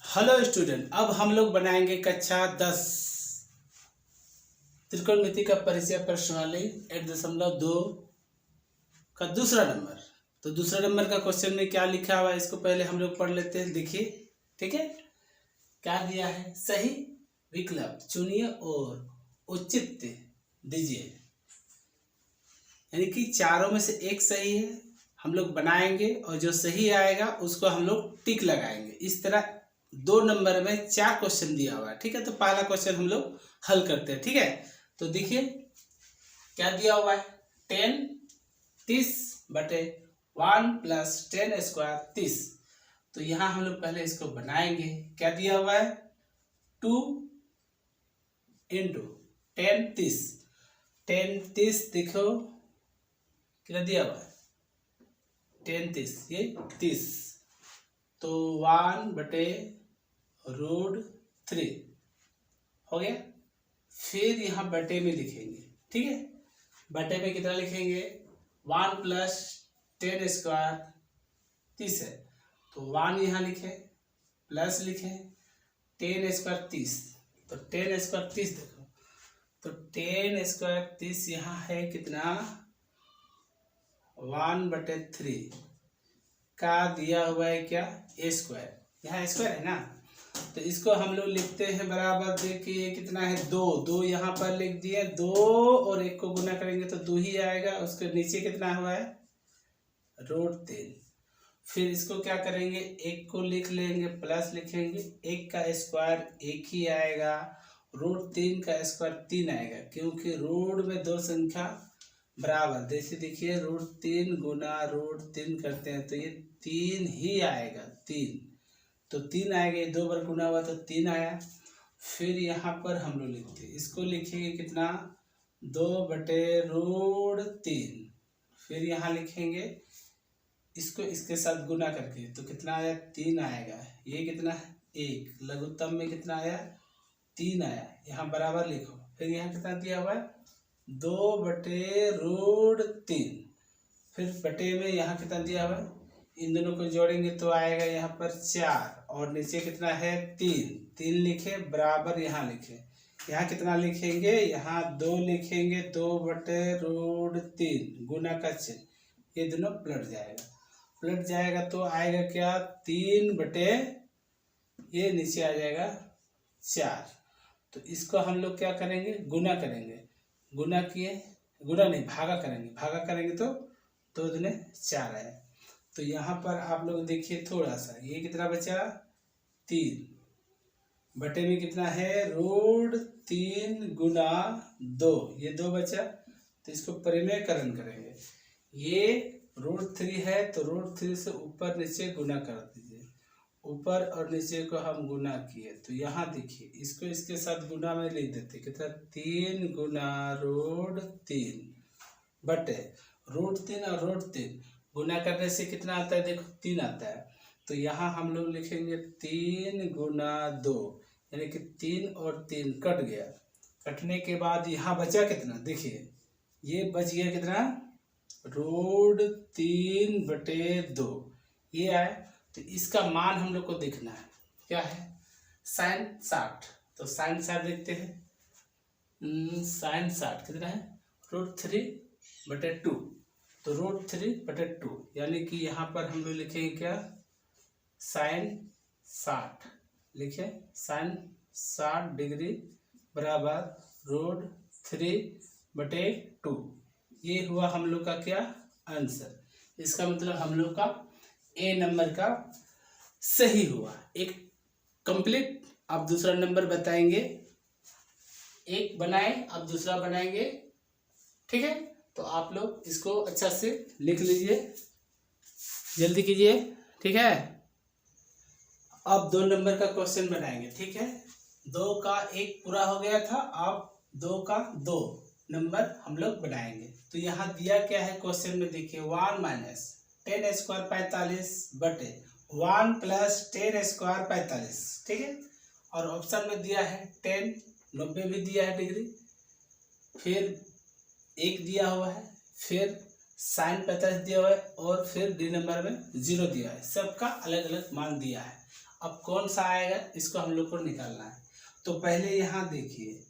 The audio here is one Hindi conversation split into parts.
हेलो स्टूडेंट, अब हम लोग बनाएंगे कक्षा 10 त्रिकोणमिति का परिचय प्रश्नावली 1.2 का दूसरा नंबर। तो दूसरा नंबर का क्वेश्चन में क्या लिखा हुआ है इसको पहले हम लोग पढ़ लेते हैं। देखिए, ठीक है, क्या दिया है? सही विकल्प चुनिए और उचित दीजिए। यानी कि चारों में से एक सही है, हम लोग बनाएंगे और जो सही आएगा उसको हम लोग टिक लगाएंगे। इस तरह 2 नंबर में 4 क्वेश्चन दिया हुआ है। ठीक है, तो पहला क्वेश्चन हम लोग हल करते हैं। ठीक है, तो देखिए क्या दिया हुआ है। 10 30/1 प्लस 10 स्क्वायर 30। तो यहाँ हम लोग पहले इसको बनाएंगे। क्या दिया हुआ है? 2 इंटू 10 30। 10 30 देखो कितना दिया हुआ है? 10 30, ये 30। तो 1/√3 हो गया। फिर यहाँ बटे में लिखेंगे। ठीक है, बटे में कितना लिखेंगे? 1 प्लस 10 स्क्वायर 30 है, तो 1 यहाँ लिखे, प्लस लिखे 10 स्क्वायर 30। तो 10 स्क्वायर 30 देखो, तो 10 स्क्वायर 30 यहाँ है कितना? 1/3 का दिया हुआ है क्या? ए स्क्वायर। यहाँ स्क्वायर है ना, तो इसको हम लोग लिखते हैं बराबर। देखिए कितना है? 2 यहाँ पर लिख दिए 2, और 1 को गुना करेंगे तो 2 ही आएगा। उसके नीचे कितना हुआ है? √3। फिर इसको क्या करेंगे? 1 को लिख लेंगे, प्लस लिखेंगे, 1 का स्क्वायर 1 ही आएगा, √3 का स्क्वायर 3 आएगा, क्योंकि रूट में 2 संख्या बराबर। जैसे देखिए √3 गुना √3 करते हैं तो ये 3 ही आएगा, 3। तो 3 आएगा, ये 2 बार गुना हुआ तो 3 आया। फिर यहाँ पर हम लोग लिखते हैं, इसको लिखेंगे कितना? 2/√3। फिर यहाँ लिखेंगे इसको इसके साथ गुना करके, तो कितना आया? 3 आएगा। ये कितना है? 1। लघुत्तम में कितना आया? 3 आया। यहाँ बराबर लिखो। फिर यहाँ कितना दिया हुआ है? 2/√3। फिर बटे में यहाँ कितना दिया हुआ है? इन दोनों को जोड़ेंगे तो आएगा यहाँ पर 4, और नीचे कितना है? 3 लिखे, बराबर यहाँ लिखे। यहाँ कितना लिखेंगे? यहाँ 2 लिखेंगे, 2/√3 गुना का चिन्ह, ये दोनों पलट जाएगा तो आएगा क्या? 3/, ये नीचे आ जाएगा 4। तो इसको हम लोग क्या करेंगे? गुना करेंगे। गुना किए, गुना नहीं, भागा करेंगे तो 2 दूने 4 आया। तो यहाँ पर आप लोग देखिए थोड़ा सा, ये कितना बचा? 3। बटे में कितना है? √3 गुना 2, ये 2 बचा। तो इसको परिमेयकरण करेंगे। ये √3 है तो √3 से ऊपर नीचे गुना कर दीजिए। ऊपर और नीचे को हम गुना किए, तो यहाँ देखिए इसको इसके साथ गुना में लिख देते। कितना? 3 गुना √3 बटे √3 और √3 गुना करने से कितना आता है? देखो 3 आता है। तो यहाँ हम लोग लिखेंगे 3 गुना 2, यानी कि 3 और 3 कट गया। कटने के बाद यहाँ बचा कितना? देखिए ये बच गया कितना? √3/2 ये आया। तो इसका मान हम लोग को देखना है, क्या है? sin 60। तो sin 60 देखते हैं। sin 60 कितना है? √3/2। तो √3/2 यानी कि यहाँ पर हम लोग लिखेंगे क्या? sin 60 लिखे, sin 60 डिग्री बराबर √3/2। ये हुआ हम लोग का क्या? आंसर। इसका मतलब हम लोग का ए नंबर का सही हुआ। एक कंप्लीट। अब दूसरा नंबर बताएंगे। एक बनाए, अब दूसरा बनाएंगे। ठीक है, तो आप लोग इसको अच्छा से लिख लीजिए, जल्दी कीजिए। ठीक है, अब 2 नंबर का क्वेश्चन बनाएंगे। ठीक है, 2 का 1 पूरा हो गया था, अब 2 का 2 नंबर हम लोग बनाएंगे। तो यहाँ दिया क्या है क्वेश्चन में? देखिए 1 माइनस 10 स्क्वायर 45 बटे 1 प्लस 10 स्क्वायर 45। ठीक है, और ऑप्शन में दिया है 10, 90 भी दिया है डिग्री, फिर 1 दिया हुआ है, फिर sin 45 दिया हुआ है, और फिर डी नंबर में 0 दिया है। सबका अलग अलग मान दिया है। अब कौन सा आएगा इसको हम लोग को निकालना है। तो पहले यहाँ देखिए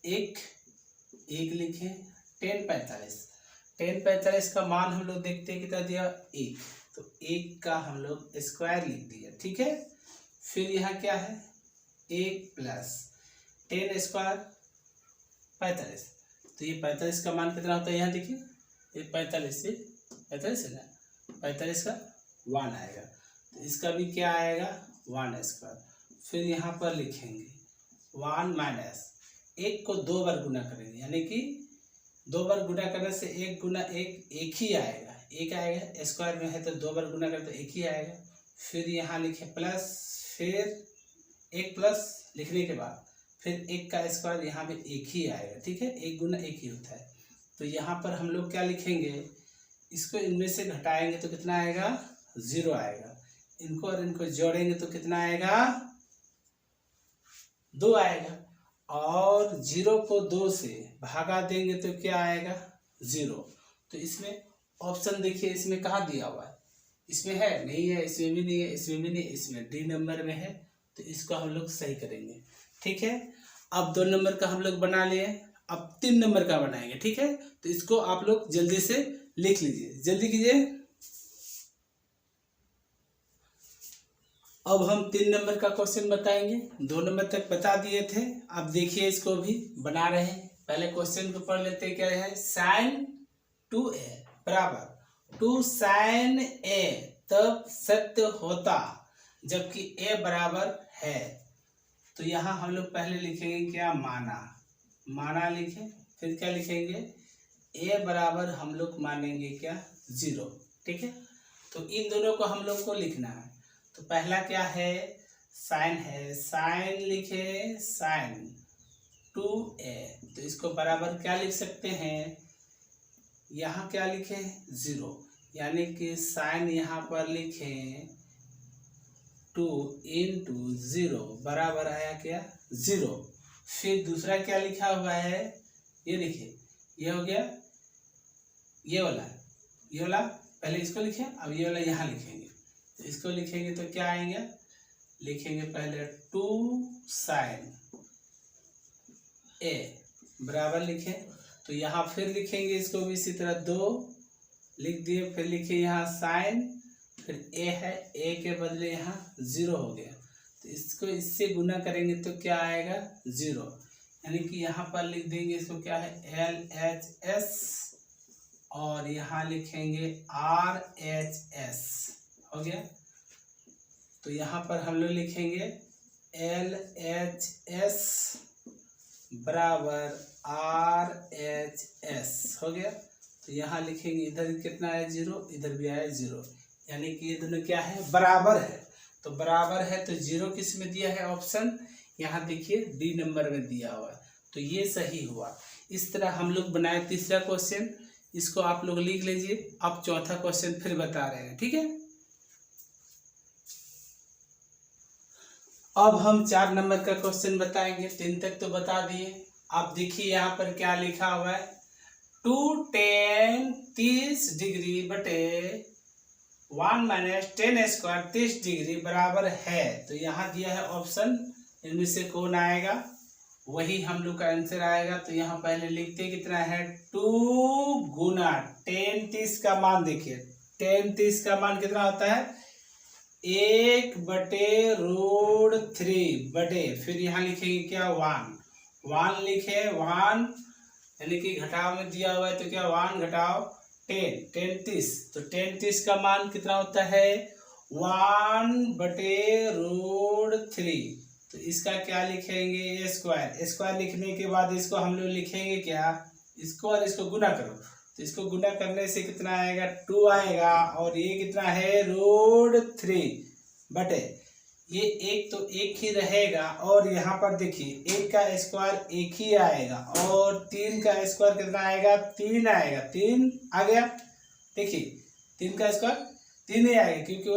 एक लिखे 1045 का मान हम लोग देखते हैं कितना दिया 1, तो 1 का हम लोग स्क्वायर लिख दिया, ठीक है। फिर यहाँ क्या है 1 प्लस 10 स्क्वायर 45, तो ये 45 का मान कितना होता है यहाँ देखिए, ये 45 है ना, 45 का 1 आएगा, तो इसका भी क्या आएगा 1 स्क्वायर। फिर यहाँ पर लिखेंगे 1 माइनस 1 को 2 बार गुना करेंगे, यानी कि 2 बार गुना करने से 1 गुना 1 ही आएगा, 1 आएगा, स्क्वायर में है तो 2 बार गुना करें तो 1 ही आएगा। फिर यहाँ लिखे प्लस, फिर 1 प्लस लिखने के बाद फिर 1 का स्क्वायर, यहाँ पे 1 ही आएगा, ठीक है, 1 गुना 1 ही होता है। तो यहाँ पर हम लोग क्या लिखेंगे, इसको इनमें से घटाएंगे तो कितना आएगा 0 आएगा, इनको और इनको जोड़ेंगे तो कितना आएगा 2 आएगा, और 0 को 2 से भागा देंगे तो क्या आएगा 0। तो इसमें ऑप्शन देखिए, इसमें कहाँ दिया हुआ है, इसमें है नहीं है, इसमें भी नहीं है, इसमें भी नहीं, इसमें डी नंबर में है, तो इसको हम लोग सही करेंगे, ठीक है। अब 2 नंबर का हम लोग बना लिए, अब 3 नंबर का बनाएंगे, ठीक है। तो इसको आप लोग जल्दी से लिख लीजिए, जल्दी कीजिए। अब हम 3 नंबर का क्वेश्चन बताएंगे, 2 नंबर तक बता दिए थे, अब देखिए इसको भी बना रहे हैं। पहले क्वेश्चन को पढ़ लेते हैं, क्या है sin 2a बराबर 2 sin a तब सत्य होता जबकि a बराबर है। तो यहाँ हम लोग पहले लिखेंगे क्या माना लिखे, फिर क्या लिखेंगे a बराबर हम लोग मानेंगे क्या 0, ठीक है। तो इन दोनों को हम लोग को लिखना है। तो पहला क्या है साइन है, साइन लिखे साइन 2a, तो इसको बराबर क्या लिख सकते हैं, यहाँ क्या लिखे 0, यानी कि साइन यहाँ पर लिखे 2 into 0 बराबर आया क्या 0। फिर दूसरा क्या लिखा हुआ है, ये देखिए, ये हो गया, ये वाला पहले इसको लिखे, अब ये वाला यहाँ लिखेंगे, तो इसको लिखेंगे तो क्या आएंगे, लिखेंगे पहले 2 sin a बराबर लिखे, तो यहाँ फिर लिखेंगे इसको भी इसी तरह 2 लिख दिए, फिर लिखे यहाँ साइन, फिर a है, a के बदले यहाँ 0 हो गया, तो इसको इससे गुना करेंगे तो क्या आएगा 0, यानी कि यहाँ पर लिख देंगे इसको क्या है LHS, और यहाँ लिखेंगे RHS, हो गया। तो यहाँ पर हम लोग लिखेंगे LHS बराबर RHS, हो गया। तो यहाँ लिखेंगे, इधर कितना है 0, इधर भी आया 0, यानी कि ये दोनों क्या है बराबर है। तो बराबर है तो 0 किस में दिया है ऑप्शन, यहाँ देखिए डी नंबर में दिया हुआ है, तो ये सही हुआ। इस तरह हम लोग बनाए तीसरा क्वेश्चन, इसको आप लोग लिख लीजिए। अब चौथा क्वेश्चन फिर बता रहे हैं, ठीक है। अब हम 4 नंबर का क्वेश्चन बताएंगे, 3 तक तो बता दिए। अब देखिए यहाँ पर क्या लिखा हुआ है, 2 tan 30 डिग्री बटे 1 माइनस 10 स्क्वायर 30 डिग्री बराबर है। तो यहाँ दिया है ऑप्शन, इनमें से कौन आएगा वही हम लोग का आंसर आएगा। तो यहाँ पहले लिखते कितना है 2 गुना 10 30 का मान, देखिए 10 30 का मान कितना होता है 1 बटे √3 बटे, फिर यहाँ लिखेंगे क्या 1 लिखे 1, यानी कि घटाव में दिया हुआ है तो क्या 1 घटाव 10 30, तो 10 30 का मान कितना होता है 1 बटे √3। तो इसका क्या लिखेंगे स्क्वायर लिखने के बाद इसको हम लोग लिखेंगे क्या, इसको और इसको गुना करो, तो इसको गुना करने से कितना आएगा 2 आएगा, और ये कितना है √3 बटे, ये एक तो एक ही रहेगा, और यहाँ पर देखिए 1 का स्क्वायर 1 ही आएगा, और 3 का स्क्वायर कितना आएगा 3 आएगा, 3 आ गया। देखिए 3 का स्क्वायर 3 ही आएगा, क्योंकि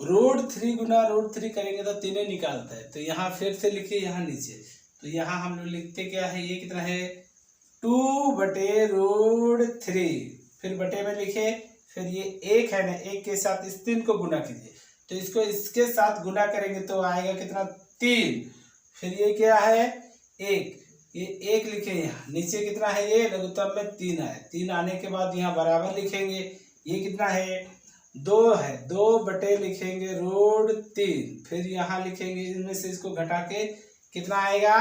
√3 गुना √3 करेंगे तो 3 निकालता है। तो यहाँ फिर से लिखिए यहाँ नीचे, तो यहाँ हम लोग लिखते क्या है, ये कितना है 2 बटे √3, फिर बटे में लिखे, फिर ये 1 है ना, 1 के साथ इस 3 को गुना कीजिए, तो इसको इसके साथ गुना करेंगे तो आएगा कितना 3। फिर ये क्या है 1, ये 1 लिखे यहाँ, नीचे कितना है ये लघुत्तम में 3 है। 3 आने के बाद यहाँ बराबर लिखेंगे, ये कितना है 2 है, 2 बटे लिखेंगे √3। फिर यहाँ लिखेंगे इनमें से इसको घटा के कितना आएगा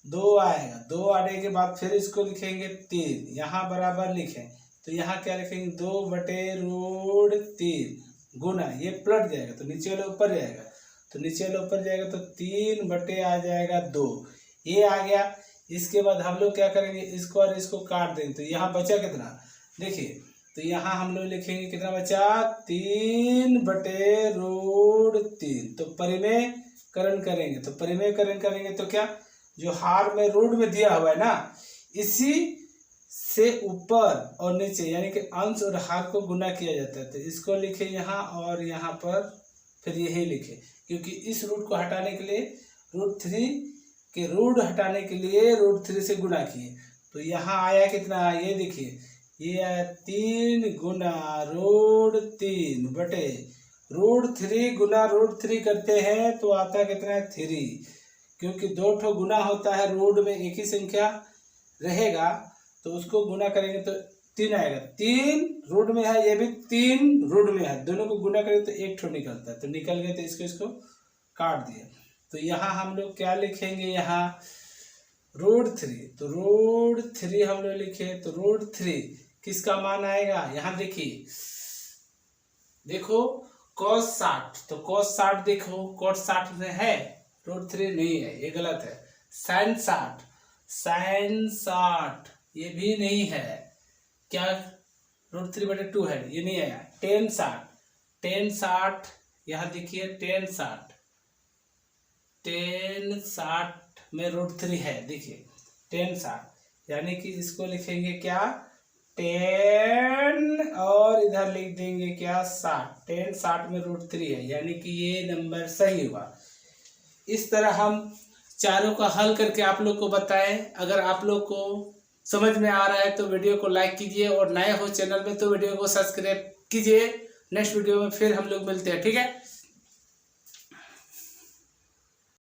2 आएगा। 2 आने के बाद फिर इसको लिखेंगे 3, यहाँ बराबर लिखें तो यहाँ क्या लिखेंगे 2 बटे √3 गुना, ये पलट जाएगा तो नीचे वाला ऊपर जाएगा, तो नीचे वाला ऊपर जाएगा तो 3 बटे आ जाएगा 2, ये आ गया। इसके बाद हम लोग क्या करेंगे इसको और इसको काट देंगे तो यहाँ बचा कितना देखिए, तो यहाँ हम लोग लिखेंगे कितना बचा 3 बटे √3। तो परिमेयकरण करेंगे, तो परिमेयकरण करेंगे तो क्या जो हार में रूट में दिया हुआ है ना इसी से ऊपर और नीचे यानी कि अंश और हार को गुना किया जाता है। तो इसको लिखे यहाँ और यहाँ पर फिर यही लिखे, क्योंकि इस रूट को हटाने के लिए √3 के रूट हटाने के लिए √3 से गुना किए। तो यहाँ आया कितना ये देखिए, ये आया 3 गुना √3 बटे √3 गुना √3 करते हैं तो आता कितना है 3, क्योंकि 2 ठो गुना होता है रूट में एक ही संख्या रहेगा तो उसको गुना करेंगे तो 3 आएगा। 3 रूट में है, ये भी 3 रूट में है, दोनों को गुना करेंगे तो 1 ठो निकलता है, तो निकल गया तो इसको काट दिया। तो यहाँ हम लोग क्या लिखेंगे यहाँ √3, तो √3 हम लोग लिखे तो √3 किसका मान आएगा यहाँ देखिए, देखो cos 60, तो cos 60 देखो cos 60 में है √3 नहीं है, ये गलत है। sin 60 ये भी नहीं है, क्या √3 बटे 2 है, ये नहीं आया। tan 60 यहाँ देखिए tan 60 में √3 है, देखिए tan 60 यानी कि इसको लिखेंगे क्या tan और इधर लिख देंगे क्या 60, tan 60 में √3 है यानी कि ये नंबर सही हुआ। इस तरह हम चारों का हल करके आप लोग को बताएं। अगर आप लोग को समझ में आ रहा है तो वीडियो को लाइक कीजिए और नए हो चैनल में तो वीडियो को सब्सक्राइब कीजिए। नेक्स्ट वीडियो में फिर हम लोग मिलते हैं, ठीक है।